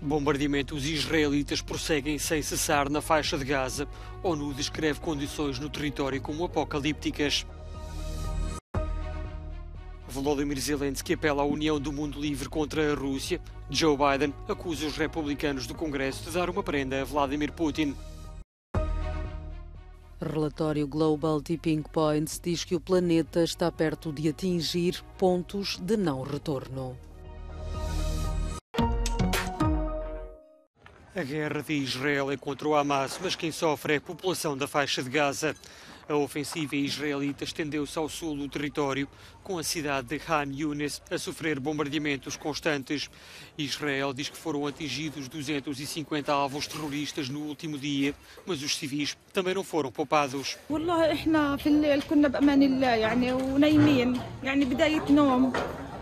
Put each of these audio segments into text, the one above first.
Bombardeamentos israelitas prosseguem sem cessar na faixa de Gaza. ONU descreve condições no território como apocalípticas. Volodymyr Zelensky apela à união do mundo livre contra a Rússia. Joe Biden acusa os republicanos do Congresso de dar uma prenda a Vladimir Putin. Relatório Global Tipping Points diz que o planeta está perto de atingir pontos de não retorno. A guerra de Israel é contra o Hamas, mas quem sofre é a população da faixa de Gaza. A ofensiva israelita estendeu-se ao sul do território, com a cidade de Khan Yunis a sofrer bombardeamentos constantes. Israel diz que foram atingidos 250 alvos terroristas no último dia, mas os civis também não foram poupados. والله احنا في الليل كنا بأمان الله يعني ونايمين يعني بداية نوم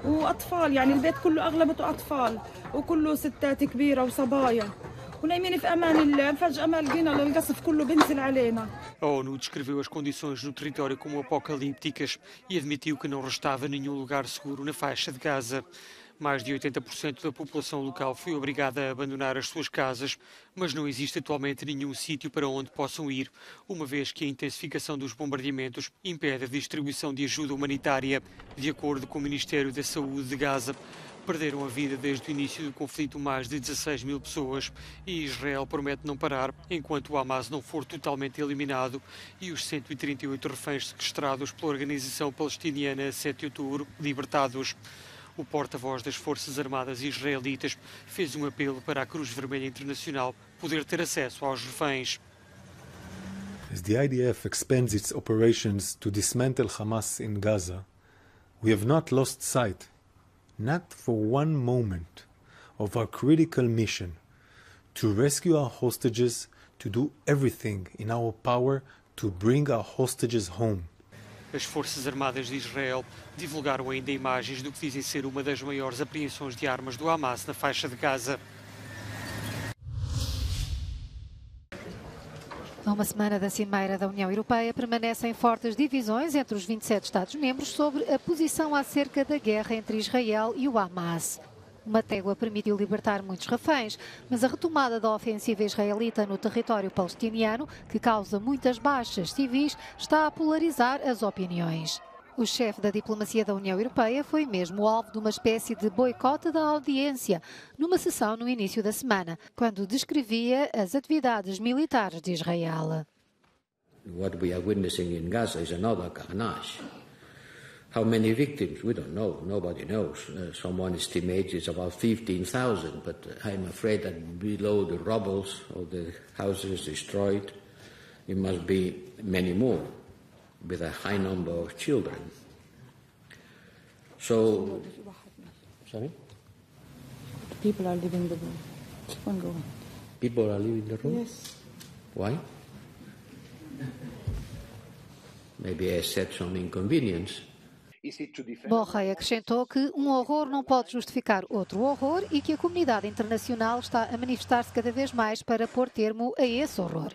وأطفال يعني البيت كله أغلبته أطفال وكله ستات كبيرة وصبايا ونايمين في أمان الله فجأة ما لقينا القصف كله بينزل علينا. A ONU descreveu as condições no território como apocalípticas e admitiu que não restava nenhum lugar seguro na faixa de Gaza. Mais de 80% da população local foi obrigada a abandonar as suas casas, mas não existe atualmente nenhum sítio para onde possam ir, uma vez que a intensificação dos bombardeamentos impede a distribuição de ajuda humanitária. De acordo com o Ministério da Saúde de Gaza, perderam a vida desde o início do conflito mais de 16 mil pessoas e Israel promete não parar enquanto o Hamas não for totalmente eliminado e os 138 reféns sequestrados pela organização palestiniana 7 de outubro libertados. O porta-voz das Forças Armadas israelitas fez um apelo para a Cruz Vermelha Internacional poder ter acesso aos reféns. As the IDF expands its operations to dismantle Hamas in Gaza, we have not lost sight, not for one moment, of our critical mission to rescue our hostages, to do everything in our power to bring our hostages home. As Forças Armadas de Israel divulgaram ainda imagens do que dizem ser uma das maiores apreensões de armas do Hamas na faixa de Gaza. A uma semana da Cimeira da União Europeia, permanecem fortes divisões entre os 27 Estados-membros sobre a posição acerca da guerra entre Israel e o Hamas. Uma trégua permitiu libertar muitos reféns, mas a retomada da ofensiva israelita no território palestiniano, que causa muitas baixas civis, está a polarizar as opiniões. O chefe da diplomacia da União Europeia foi mesmo alvo de uma espécie de boicote da audiência, numa sessão no início da semana, quando descrevia as atividades militares de Israel. What we are witnessing in Gaza is another carnage. How many victims? We don't know. Nobody knows. Someone estimates it's about 15,000, but I'm afraid that below the rubble of the houses destroyed, it must be many more, with a high number of children. So, sorry? People are leaving the room. Keep on going. People are leaving the room? Yes. Why? Maybe I said some inconvenience. Borrell acrescentou que um horror não pode justificar outro horror e que a comunidade internacional está a manifestar-se cada vez mais para pôr termo a esse horror.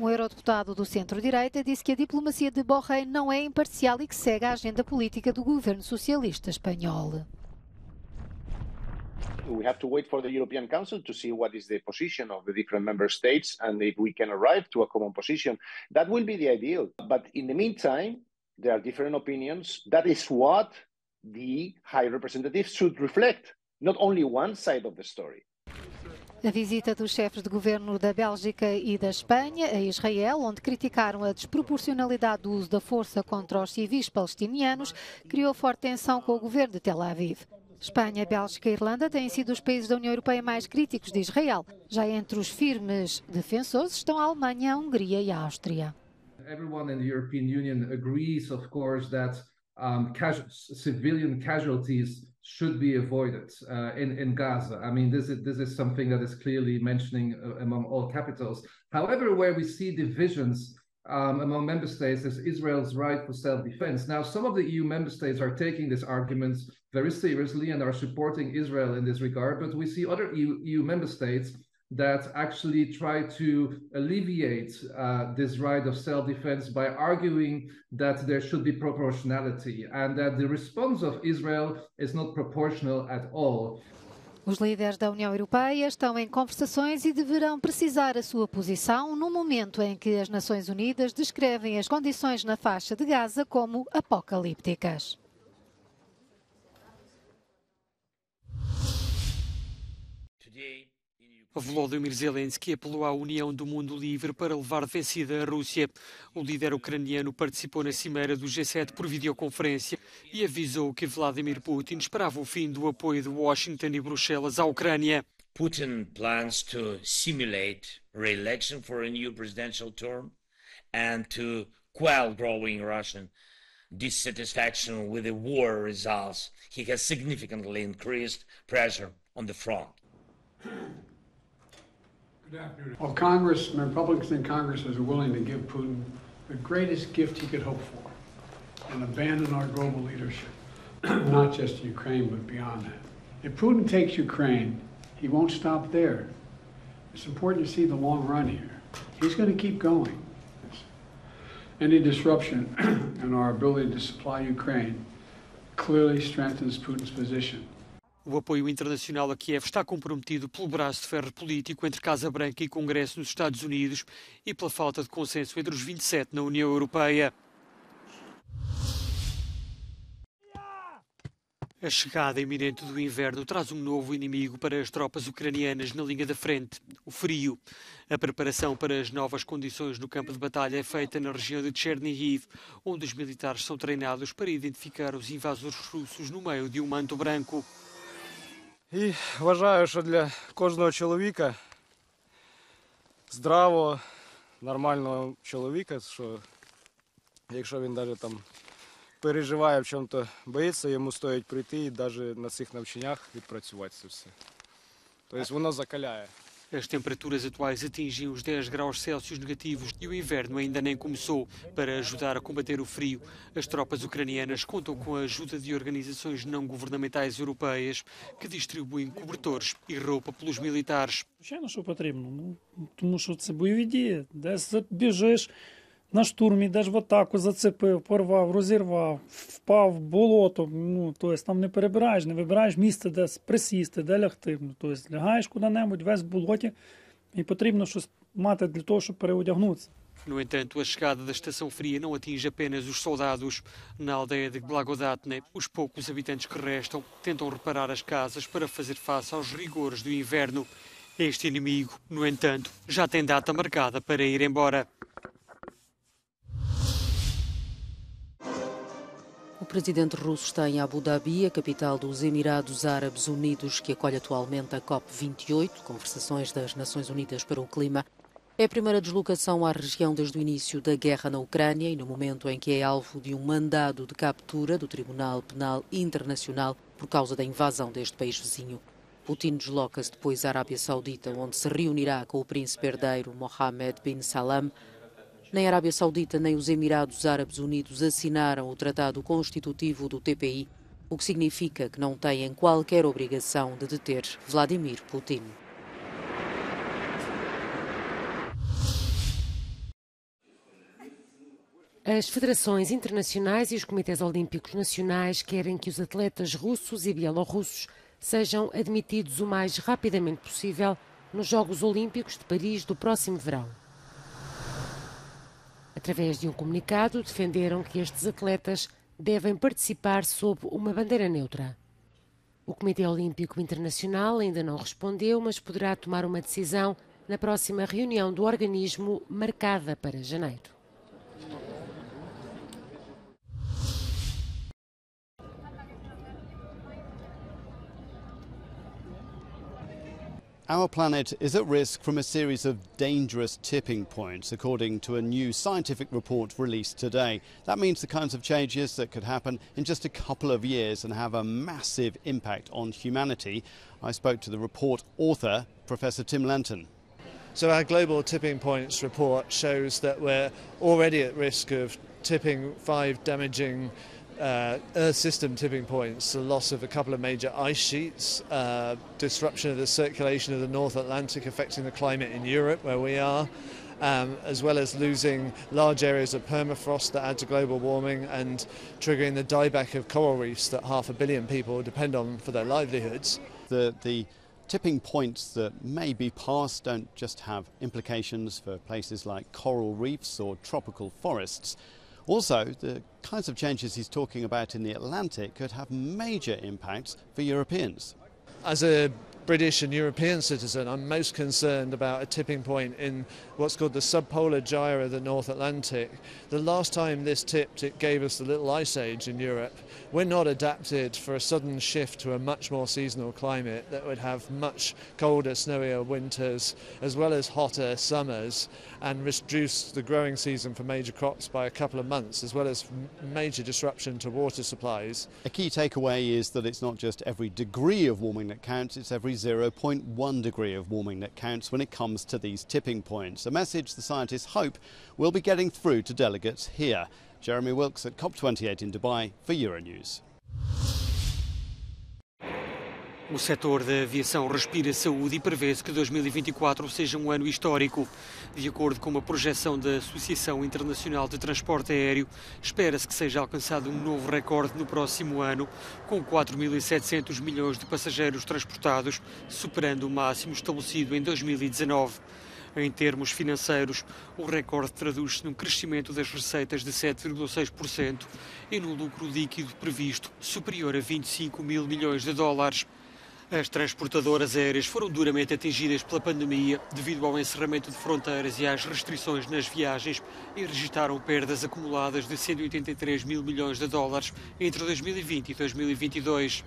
Um eurodeputado do centro-direita disse que a diplomacia de Borrell não é imparcial e que segue a agenda política do governo socialista espanhol. We have to wait for the European Council to see what is the position of the different member states and if we can arrive to a common position. That will be the ideal. But in the meantime, there are different opinions. That is what the High Representative should reflect, not only one side of the story. A visita dos chefes de governo da Bélgica e da Espanha a Israel, onde criticaram a desproporcionalidade do uso da força contra os civis palestinianos, criou forte tensão com o governo de Tel Aviv. Espanha, Bélgica e Irlanda têm sido os países da União Europeia mais críticos de Israel. Já entre os firmes defensores estão a Alemanha, a Hungria e a Áustria. Everyone in the European Union agrees, of course, that civilian casualties should be avoided in Gaza. I mean, this is something that is clearly mentioning among all capitals. However, where we see divisions among member states is Israel's right for self-defense. Now, some of the EU member states are taking this argument very seriously and are supporting Israel in this regard, but we see other EU member states that actually try to alleviate this right of self-defense by arguing that there should be proportionality and that the response of Israel is not proportional at all. Os líderes da União Europeia estão em conversações e deverão precisar a sua posição no momento em que as Nações Unidas descrevem as condições na faixa de Gaza como apocalípticas. Volodymyr Zelensky apelou à união do mundo livre para levar de vencida a Rússia. O líder ucraniano participou na cimeira do G7 por videoconferência e avisou que Vladimir Putin esperava o fim do apoio de Washington e Bruxelas à Ucrânia. Putin plans to simulate re-election for a new presidential term and to quell growing Russian dissatisfaction with the war results. He has significantly increased pressure on the front. Well, Congress and Republicans in Congress are willing to give Putin the greatest gift he could hope for and abandon our global leadership, not just Ukraine, but beyond that. If Putin takes Ukraine, he won't stop there. It's important to see the long run here. He's going to keep going. Any disruption in our ability to supply Ukraine clearly strengthens Putin's position. O apoio internacional a Kiev está comprometido pelo braço de ferro político entre Casa Branca e Congresso nos Estados Unidos e pela falta de consenso entre os 27 na União Europeia. A chegada iminente do inverno traz um novo inimigo para as tropas ucranianas na linha da frente, o frio. A preparação para as novas condições no campo de batalha é feita na região de Chernihiv, onde os militares são treinados para identificar os invasores russos no meio de um manto branco. І вважаю, що для кожного чоловіка, здравого, нормального чоловіка, що якщо він навіть там переживає в чому-то, боїться, йому стоїть прийти і навіть на цих навчаннях відпрацювати це все. Тобто воно закаляє. As temperaturas atuais atingem os 10 graus Celsius negativos e o inverno ainda nem começou. Para ajudar a combater o frio, as tropas ucranianas contam com a ajuda de organizações não governamentais europeias que distribuem cobertores e roupa pelos militares. Звичайно, що потрібно, тому що це бойові дії. Десь біжиш на штурм, йдеш в атаку, зацепив, порвав, розірвав, впав в болото. Тобто там не перебираєш, не вибираєш місце, де присісти, де лягти. Тобто лягаєш куди-небудь, весь в болоті, і потрібно щось мати для того, щоб переодягнутися. No entanto, a chegada da estação fria não atinge apenas os soldados. Na aldeia de Blagodatne, os poucos habitantes que restam tentam reparar as casas para fazer face aos rigores do inverno. Este inimigo, no entanto, já tem data marcada para ir embora. O presidente russo está em Abu Dhabi, a capital dos Emirados Árabes Unidos, que acolhe atualmente a COP28, Conversações das Nações Unidas para o Clima. É a primeira deslocação à região desde o início da guerra na Ucrânia e no momento em que é alvo de um mandado de captura do Tribunal Penal Internacional por causa da invasão deste país vizinho. Putin desloca-se depois à Arábia Saudita, onde se reunirá com o príncipe herdeiro Mohammed bin Salman. Nem a Arábia Saudita nem os Emirados Árabes Unidos assinaram o Tratado Constitutivo do TPI, o que significa que não têm qualquer obrigação de deter Vladimir Putin. As federações internacionais e os comitês olímpicos nacionais querem que os atletas russos e bielorrussos sejam admitidos o mais rapidamente possível nos Jogos Olímpicos de Paris do próximo verão. Através de um comunicado, defenderam que estes atletas devem participar sob uma bandeira neutra. O Comitê Olímpico Internacional ainda não respondeu, mas poderá tomar uma decisão na próxima reunião do organismo, marcada para janeiro. Our planet is at risk from a series of dangerous tipping points, according to a new scientific report released today. That means the kinds of changes that could happen in just a couple of years and have a massive impact on humanity. I spoke to the report author, Professor Tim Lenton. So our global tipping points report shows that we're already at risk of tipping 5 damaging Earth system tipping points, the loss of a couple of major ice sheets, disruption of the circulation of the North Atlantic affecting the climate in Europe where we are, as well as losing large areas of permafrost that add to global warming and triggering the dieback of coral reefs that 500 million people depend on for their livelihoods. that the tipping points that may be passed don't just have implications for places like coral reefs or tropical forests. Also, the kinds of changes he's talking about in the Atlantic could have major impacts for Europeans. As a British and European citizen, I'm most concerned about a tipping point in what's called the subpolar gyre of the North Atlantic. The last time this tipped, it gave us the little ice age in Europe. We're not adapted for a sudden shift to a much more seasonal climate that would have much colder, snowier winters, as well as hotter summers, and reduce the growing season for major crops by a couple of months, as well as major disruption to water supplies. A key takeaway is that it's not just every degree of warming that counts, it's every 0.1 degree of warming that counts when it comes to these tipping points. A message the scientists hope will be getting through to delegates here. Jeremy Wilkes at COP28 em Dubai for Euronews. O setor da aviação respira saúde e prevê-se que 2024 seja um ano histórico. De acordo com uma projeção da Associação Internacional de Transporte Aéreo, espera-se que seja alcançado um novo recorde no próximo ano, com 4.700 milhões de passageiros transportados, superando o máximo estabelecido em 2019. Em termos financeiros, o recorde traduz-se num crescimento das receitas de 7,6% e num lucro líquido previsto superior a 25 mil milhões de dólares. As transportadoras aéreas foram duramente atingidas pela pandemia devido ao encerramento de fronteiras e às restrições nas viagens e registaram perdas acumuladas de 183 mil milhões de dólares entre 2020 e 2022.